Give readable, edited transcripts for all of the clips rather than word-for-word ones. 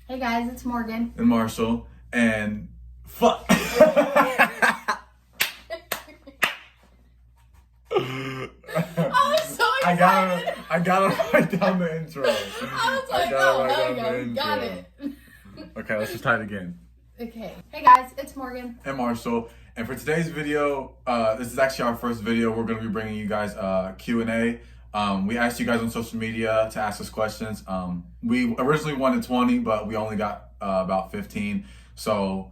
Hey guys, it's Morgan. And Marshall. And fuck. I was so excited. I gotta write down the intro. I was like, oh, there you go. Got it. Okay, let's just try it again. Okay. Hey guys, it's Morgan. And Marshall. And for today's video, this is actually our first video. We're going to be bringing you guys Q&A. We asked you guys on social media to ask us questions. We originally wanted 20, but we only got about 15. So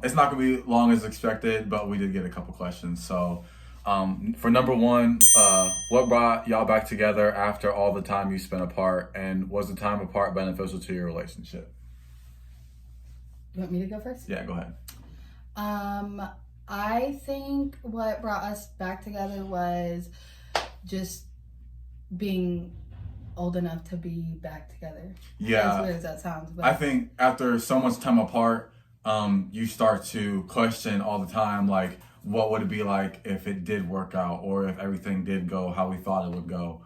it's not going to be long as expected, but we did get a couple questions. So for number one, what brought y'all back together after all the time you spent apart? And was the time apart beneficial to your relationship? You want me to go first? Yeah, go ahead. I think what brought us back together was just being old enough to be back together. Yeah. As weird as that sounds. But I think after so much time apart, you start to question all the time, like, what would it be like if it did work out, or if everything did go how we thought it would go.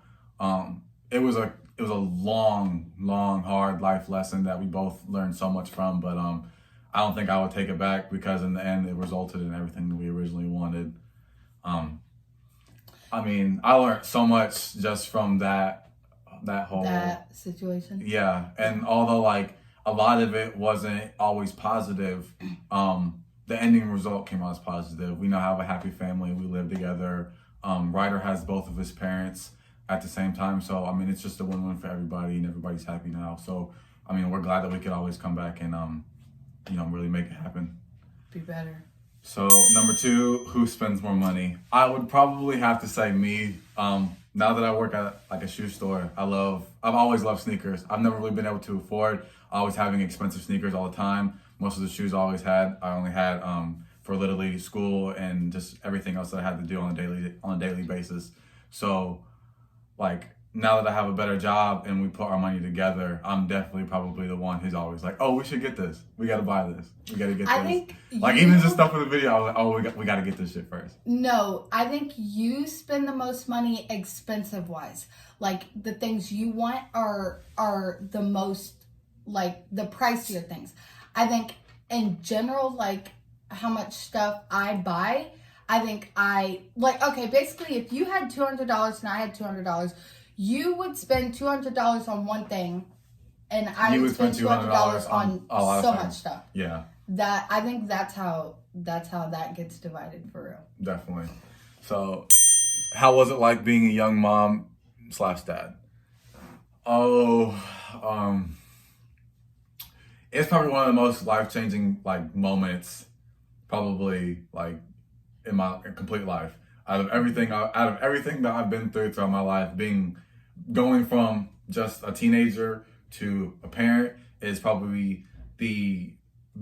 It was a long, hard life lesson that we both learned so much from, but I don't think I would take it back, because in the end it resulted in everything that we originally wanted. I mean, I learned so much just from that whole situation. Yeah, and although like a lot of it wasn't always positive, the ending result came out as positive. We now have a happy family. We live together. Ryder has both of his parents at the same time, so I mean, it's just a win-win for everybody, and everybody's happy now. So I mean, we're glad that we could always come back and really make it happen. Be better. So number two, who spends more money? I would probably have to say me. Now that I work at like a shoe store, I've always loved sneakers. I've never really been able to afford always having expensive sneakers all the time. Most of the shoes I only had for literally school and just everything else that I had to do on a daily basis. So like, now that I have a better job and we put our money together, I'm definitely probably the one who's always like, oh, we should get this. We got to buy this. We got to get this. I think even just stuff for the video, I was like, oh, we got to get this shit first. No, I think you spend the most money expensive wise. Like the things you want are the most, like the pricier things. I think in general, like how much stuff I buy, I think okay, basically if you had $200 and I had $200, you would spend $200 on one thing, and I would spend $200 on so much stuff. Yeah. I think that's how that gets divided for real. Definitely. So, how was it like being a young mom / dad? Oh, it's probably one of the most life-changing like moments, probably like in my complete life. Out of everything that I've been through throughout my life, going from just a teenager to a parent is probably the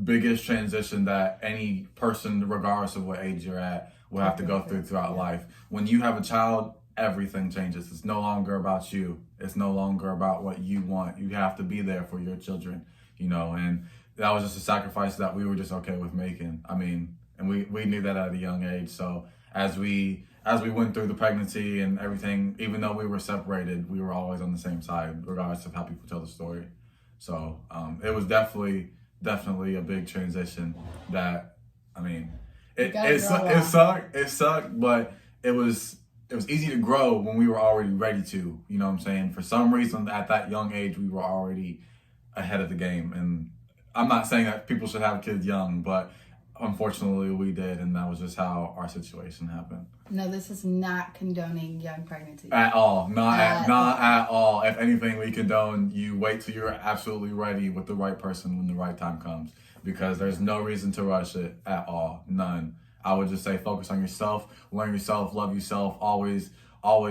biggest transition that any person, regardless of what age you're at, will have to go through throughout life. When you have a child, everything changes. It's no longer about you. It's no longer about what you want. You have to be there for your children, and that was just a sacrifice that we were just okay with making. I mean, and we knew that at a young age. So as we went through the pregnancy and everything, even though we were separated, we were always on the same side, regardless of how people tell the story. So it was definitely a big transition that, I mean, it sucked, but it was easy to grow when we were already ready to, you know what I'm saying? For some reason, at that young age, we were already ahead of the game. And I'm not saying that people should have kids young, but unfortunately we did, and that was just how our situation happened. No, this is not condoning young pregnancy. At all. Not at all. If anything, we condone you wait till you're absolutely ready with the right person when the right time comes, because there's no reason to rush it at all. None. I would just say focus on yourself, learn yourself, love yourself, always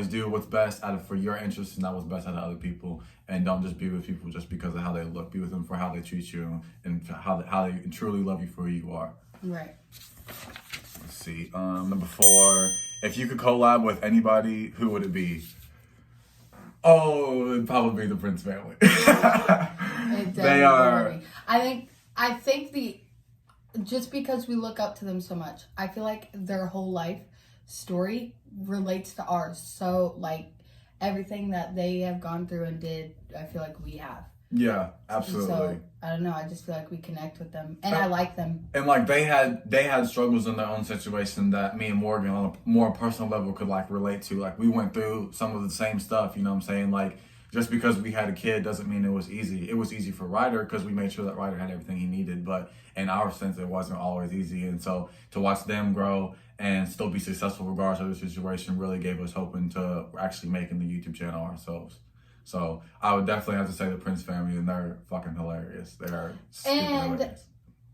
do what's best for your interests and not what's best out of other people. And don't just be with people just because of how they look. Be with them for how they treat you and how they truly love you for who you are. Right. Let's see. Number 4. If you could collab with anybody, who would it be? Oh, it'd probably be the Prince family. They are. I think just because we look up to them so much, I feel like their whole life story relates to ours. So like everything that they have gone through and did, I feel like we have. Yeah, absolutely. So I don't know. I just feel like we connect with them, and I like them. And like they had struggles in their own situation that me and Morgan on a more personal level could like relate to. Like we went through some of the same stuff. You know what I'm saying? Like just because we had a kid doesn't mean it was easy. It was easy for Ryder because we made sure that Ryder had everything he needed. But in our sense, it wasn't always easy. And so to watch them grow and still be successful regardless of the situation really gave us hope into actually making the YouTube channel ourselves. So I would definitely have to say the Prince family, and they're fucking hilarious. They are stupid hilarious.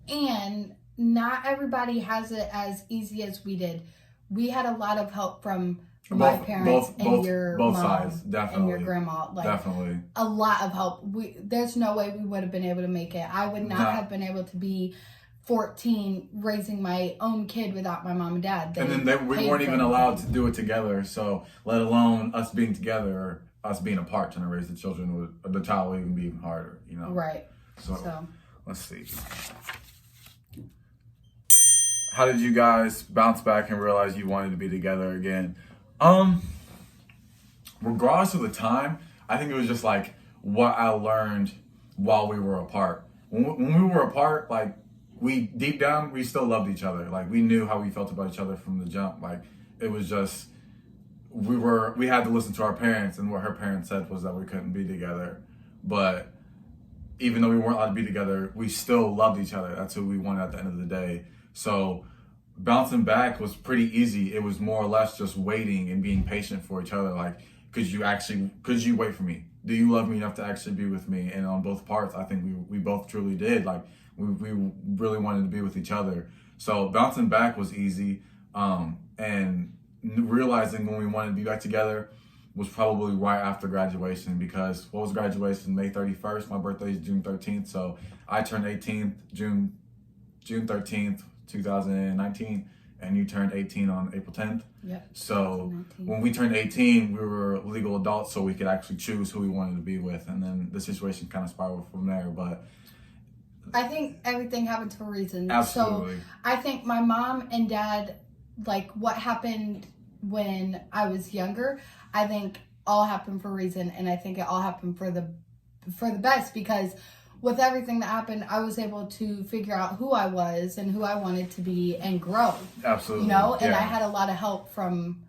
And not everybody has it as easy as we did. We had a lot of help from my parents and your both mom sides, definitely, and your grandma. Like, definitely, a lot of help. There's no way we would have been able to make it. I would not have been able to be 14 raising my own kid without my mom and dad. And then we weren't even allowed to do it together. So let alone us being together. Us being apart trying to raise the children, the child will even be even harder, you know? Right. So let's see. How did you guys bounce back and realize you wanted to be together again? Regardless of the time, I think it was just like what I learned while we were apart. When we were apart, like we deep down, we still loved each other. Like we knew how we felt about each other from the jump. Like it was just, we had to listen to our parents, and what her parents said was that we couldn't be together. But even though we weren't allowed to be together, we still loved each other. That's who we wanted at the end of the day. So bouncing back was pretty easy. It was more or less just waiting and being patient for each other. Like, could you wait for me? Do you love me enough to actually be with me? And on both parts, I think we both truly did. Like we really wanted to be with each other. So bouncing back was easy. And realizing when we wanted to be back together was probably right after graduation, because what was graduation? May 31st. My birthday is June 13th. So I turned 18th, June 13th, 2019, and you turned 18 on April 10th. Yep. So when we turned 18, we were legal adults, so we could actually choose who we wanted to be with. And then the situation kind of spiraled from there. But I think everything happens for a reason. Absolutely. So I think my mom and dad, like what happened when I was younger, I think all happened for a reason, and I think it all happened for the best, because with everything that happened, I was able to figure out who I was and who I wanted to be and grow. Absolutely. You know, and I had a lot of help from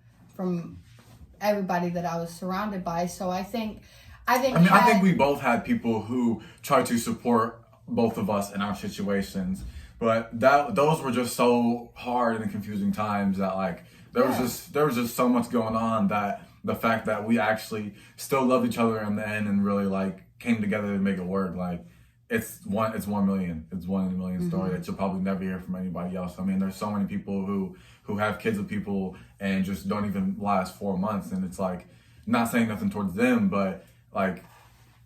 everybody that I was surrounded by. So I think I think we both had people who tried to support both of us in our situations, but those were just so hard and confusing times that like there was just so much going on, that the fact that we actually still loved each other in the end and really like came together to make it work, like it's 1 million. It's 1 in a million story that you'll probably never hear from anybody else. I mean, there's so many people who have kids with people and just don't even last 4 months, and it's like, not saying nothing towards them, but like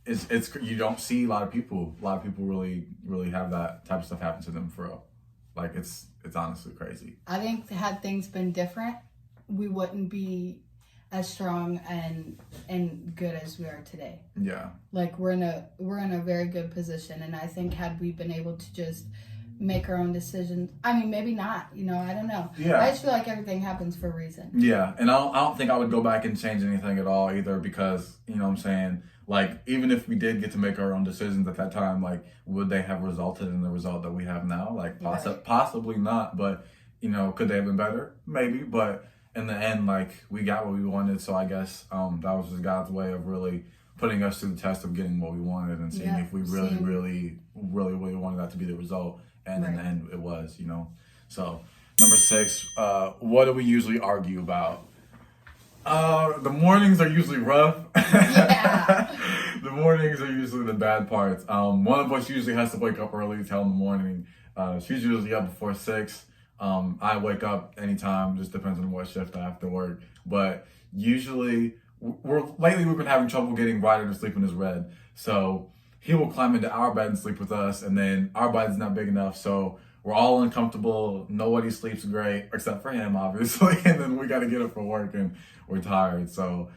it's you don't see a lot of people really have that type of stuff happen to them for real. Like it's honestly crazy. I think had things been different, we wouldn't be as strong and good as we are today. Yeah. Like we're in a very good position, and I think had we been able to just make our own decisions, I mean, maybe not, you know, I don't know. Yeah. I just feel like everything happens for a reason. Yeah, and I don't think I would go back and change anything at all either, because, you know what I'm saying, like, even if we did get to make our own decisions at that time, like, would they have resulted in the result that we have now? Like, possibly not, but, you know, could they have been better? Maybe, but in the end, like, we got what we wanted, so I guess that was just God's way of really putting us through the test of getting what we wanted and seeing if we really wanted that to be the result. And in the end, it was, you know. So, number 6, what do we usually argue about? The mornings are usually rough. Yeah. The mornings are usually the bad parts. One of us usually has to wake up early to tell in the morning. She's usually up before 6. I wake up anytime, just depends on what shift I have to work. But usually, lately we've been having trouble getting Ryder to sleep in his bed. So he will climb into our bed and sleep with us, and then our bed's not big enough, so we're all uncomfortable. Nobody sleeps great, except for him, obviously. And then we got to get up for work, and we're tired. So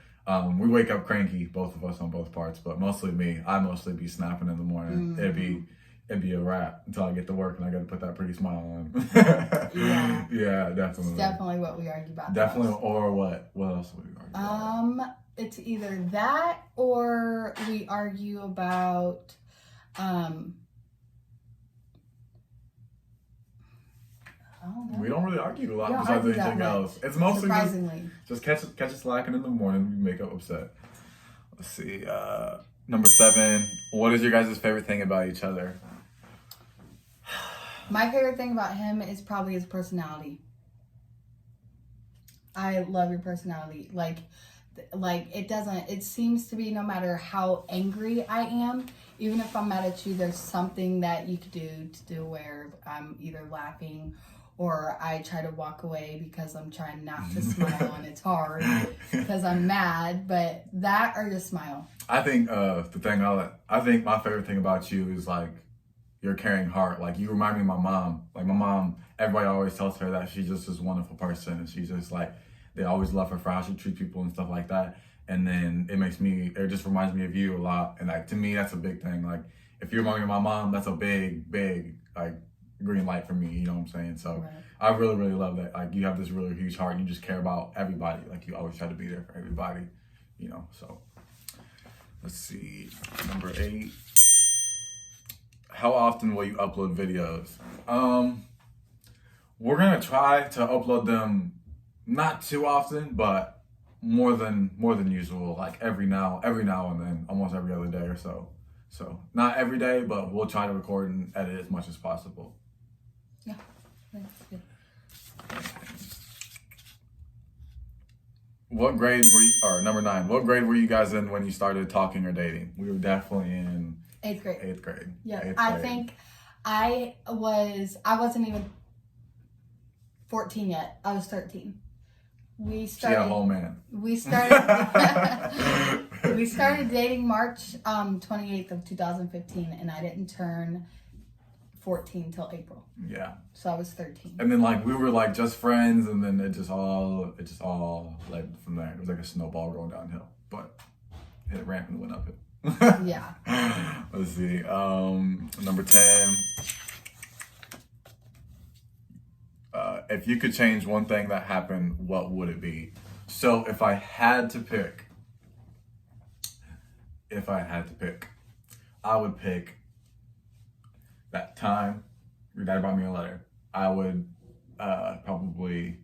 we wake up cranky, both of us on both parts, but mostly me. I mostly be snapping in the morning. It'd be a wrap until I get to work, and I got to put that pretty smile on. Yeah. Yeah, definitely. It's definitely what we argue about. Definitely, or what? What else would we argue about? it's either that or we argue about we don't really argue a lot We don't besides argue that anything much, else. It's mostly surprisingly. just catch us slacking in the morning. We make up upset. Let's see. Number 7. What is your guys' favorite thing about each other? My favorite thing about him is probably his personality. I love your personality. Like it seems to be no matter how angry I am, even if I'm mad at you, there's something that you could do where I'm either laughing or I try to walk away because I'm trying not to smile and it's hard because I'm mad, but that or just smile. I think I think my favorite thing about you is like your caring heart. Like you remind me of my mom. Like my mom, everybody always tells her that she's just this wonderful person and she's just like, they always love her for how she treats people and stuff like that. And then it just reminds me of you a lot. And like, to me, that's a big thing. Like if you're reminding my mom, that's a big, like green light for me. You know what I'm saying? So Right. I really, really love that. Like you have this really huge heart and you just care about everybody. Like you always try to be there for everybody, you know? So let's see. Number 8. How often will you upload videos? We're going to try to upload them not too often, but more than usual, like every now and then, almost every other day or so. So not every day, but we'll try to record and edit as much as possible. Yeah, that's good. What grade were you, or number 9, what grade were you guys in when you started talking or dating? We were definitely in 8th grade. 8th grade. Yeah, I think I wasn't even 14 yet. I was 13. We started. She a whole man. We started. We started dating March 28th of 2015, and I didn't turn 14 till April. Yeah. So I was 13. And then like we were like just friends, and then it just all led from there. It was like a snowball going downhill, but hit a ramp and went up it. Yeah. Let's see. Number 10. If you could change one thing that happened, what would it be? So if I had to pick, I would pick that time your dad brought me a letter. I would probably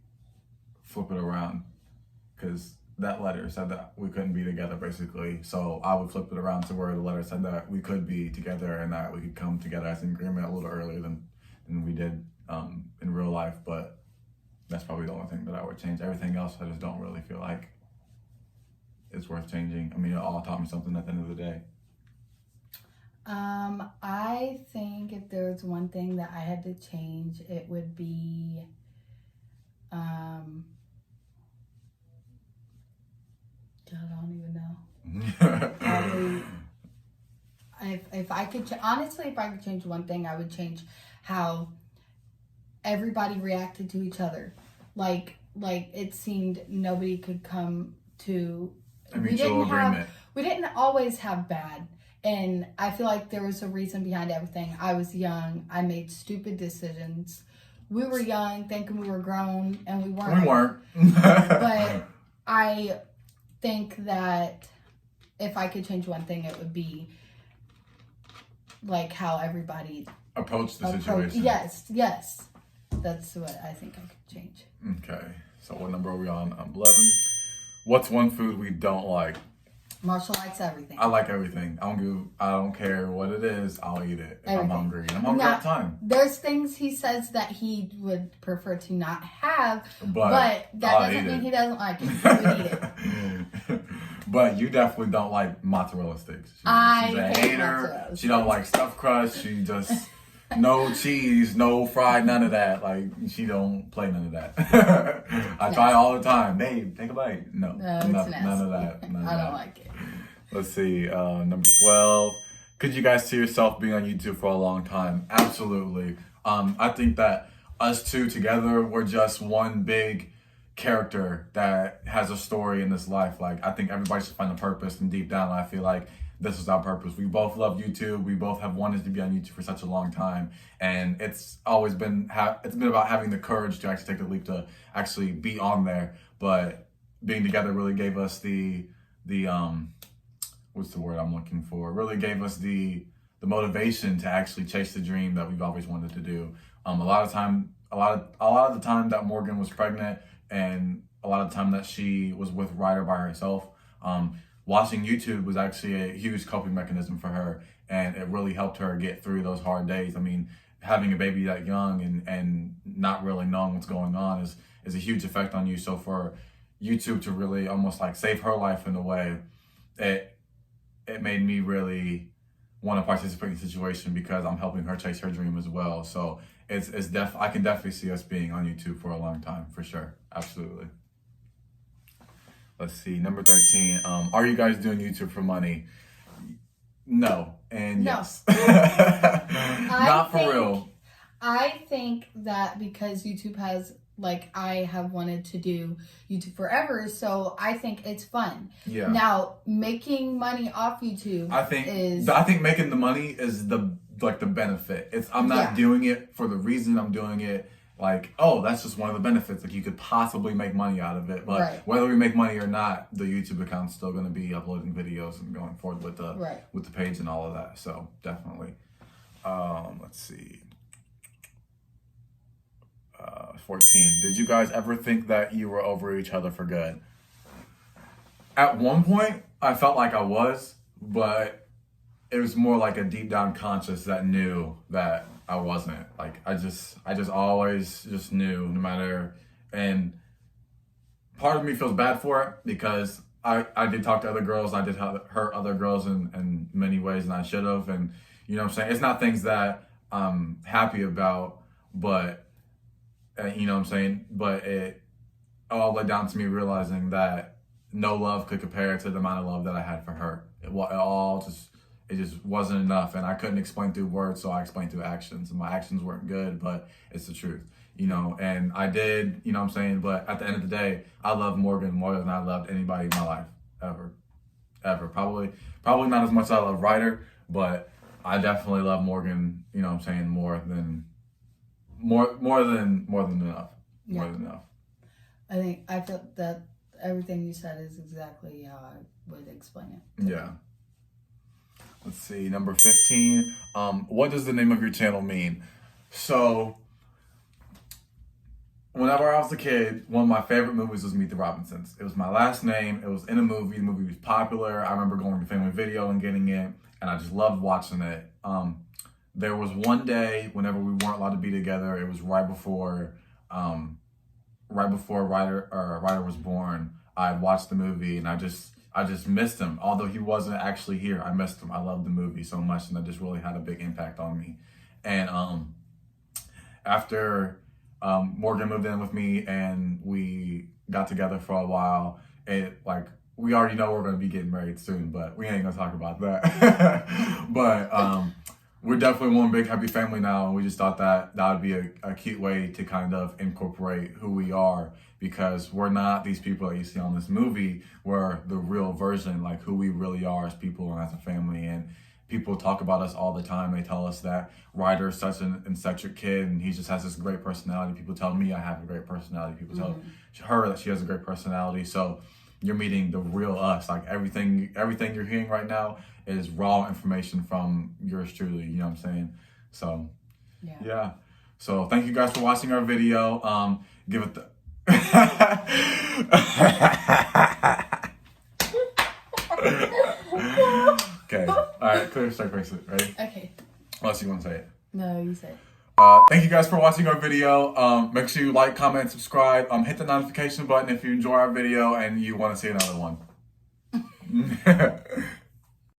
flip it around because that letter said that we couldn't be together, basically. So I would flip it around to where the letter said that we could be together and that we could come together as an agreement a little earlier than we did in real life. But that's probably the only thing that I would change. Everything else, I just don't really feel like it's worth changing. I mean, it all taught me something at the end of the day. I think if there was one thing that I had to change, it would be, God, I don't even know. Probably, if I could, honestly, if I could change one thing, I would change how everybody reacted to each other. Like it seemed nobody could come to A mutual agreement. We didn't always have bad. And I feel like there was a reason behind everything. I was young. I made stupid decisions. We were young, thinking we were grown, and we weren't. We weren't. But I think that if I could change one thing, it would be like how everybody approach the situation. Yes. That's what I think I could change. Okay. So what number are we on? 11. What's one food we don't like? Marshall likes everything. I like everything. I don't care what it is. I'll eat it if I'm hungry. And I'm hungry Now, all the time. There's things he says that he would prefer to not have, but that doesn't mean he doesn't like it. He would eat it. But you definitely don't like mozzarella sticks. She's a hater. She don't like stuffed crust. She just no cheese, no fried, none of that. Like she don't play none of that. I try all the time. Babe, take a bite. No, none of that. I don't like it. Let's see. Number 12. Could you guys see yourself being on YouTube for a long time? Absolutely. I think that us two together, we're just one big character that has a story in this life. Like I think everybody should find a purpose, and deep down I feel like this is our purpose. We both love YouTube. We both have wanted to be on YouTube for such a long time, and it's always been it's been about having the courage to actually take the leap to actually be on there. But being together really gave us the what's the word I'm looking for? It really gave us the motivation to actually chase the dream that we've always wanted to do. A lot of the time that Morgan was pregnant, and a lot of the time that she was with Ryder by herself, watching YouTube was actually a huge coping mechanism for her, and it really helped her get through those hard days. I mean, having a baby that young and not really knowing what's going on is a huge effect on you. So for YouTube to really almost like save her life in a way, it made me really want to participate in the situation because I'm helping her chase her dream as well. So I can definitely see us being on YouTube for a long time, for sure. Absolutely. Let's see, number 13. Are you guys doing YouTube for money? No, and No. yes. Not for real. I think that because YouTube has, like, I have wanted to do YouTube forever, so I think it's fun. Yeah. Now, making money off YouTube I think making the money is the benefit. I'm not doing it for the reason I'm doing it. Like, oh, that's just one of the benefits. Like, you could possibly make money out of it. But whether we make money or not, the YouTube account's still going to be uploading videos and going forward with the page and all of that. So, definitely. Let's see. 14. Did you guys ever think that you were over each other for good? At one point, I felt like I was, but it was more like a deep down conscious that knew that I wasn't. Like, I just always just knew, no matter. And part of me feels bad for it because I did talk to other girls. I did hurt other girls in many ways, and I should have. And you know what I'm saying? It's not things that I'm happy about, but you know what I'm saying? But it all led down to me realizing that no love could compare to the amount of love that I had for her. It just wasn't enough, and I couldn't explain through words, so I explained through actions. And my actions weren't good, but it's the truth, you know. And I did, you know what I'm saying? But at the end of the day, I love Morgan more than I loved anybody in my life, ever. Probably not as much as I love Ryder, but I definitely love Morgan, you know what I'm saying, more than enough. Yeah. More than enough. I felt that everything you said is exactly how I would explain it. Yeah. Let's see, number 15. What does the name of your channel mean? So, whenever I was a kid, one of my favorite movies was Meet the Robinsons. It was my last name. It was in a movie. The movie was popular. I remember going to Family Video and getting it, and I just loved watching it. There was one day whenever we weren't allowed to be together. It was right before Ryder was born. I watched the movie, and I just missed him. Although he wasn't actually here, I missed him. I loved the movie so much, and that just really had a big impact on me. And after Morgan moved in with me and we got together for a while, we already know we're going to be getting married soon, but we ain't going to talk about that. But we're definitely one big happy family now, and we just thought that would be a cute way to kind of incorporate who we are, because we're not these people that you see on this movie. We're the real version, like who we really are as people and as a family. And people talk about us all the time. They tell us that Ryder is such an eccentric kid and he just has this great personality. People tell me I have a great personality. People tell her that she has a great personality. So you're meeting the real us. Like everything you're hearing right now is raw information from yours truly. You know what I'm saying? So yeah. So thank you guys for watching our video. Give it the okay. All right. Clear, start, face it. Ready? Okay. Unless you want to say it. No, you say it. Thank you guys for watching our video. Make sure you like, comment, subscribe. Hit the notification button if you enjoy our video and you want to see another one.